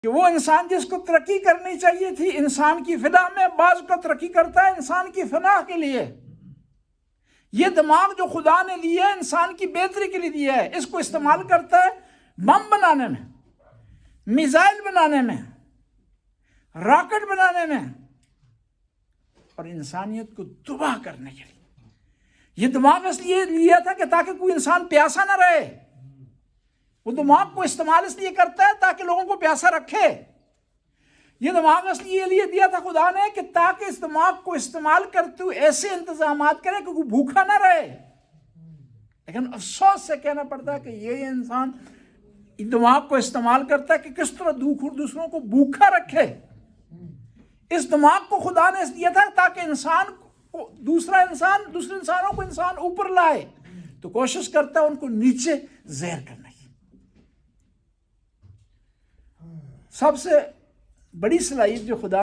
کہ وہ انسان جس کو ترقی کرنی چاہیے تھی انسان کی فلاح میں، بعض کو ترقی کرتا ہے انسان کی فلاح کے لیے۔ یہ دماغ جو خدا نے دیا ہے انسان کی بہتری کے لیے دیا ہے، اس کو استعمال کرتا ہے بم بنانے میں، میزائل بنانے میں، راکٹ بنانے میں، اور انسانیت کو تباہ کرنے کے لیے۔ یہ دماغ اس لیے لیا تھا کہ تاکہ کوئی انسان پیاسا نہ رہے۔ وہ دماغ کو استعمال اس لیے کرتا ہے تاکہ لوگوں کو پیاسا رکھے۔ یہ دماغ اس لیے دیا تھا خدا نے کہ تاکہ اس دماغ کو استعمال کرتے ہوئے ایسے انتظامات کرے کہ کوئی بھوکا نہ رہے۔ لیکن افسوس سے کہنا پڑتا ہے کہ یہ انسان دماغ کو استعمال کرتا ہے کہ کس طرح دوسروں کو بھوکا رکھے۔ اس دماغ کو خدا نے اس دیا تھا تاکہ انسان کو دوسرے انسانوں کو انسان اوپر لائے، تو کوشش کرتا ہے ان کو نیچے زہر کرنے کی۔ سب سے بڑی صلاحیت جو خدا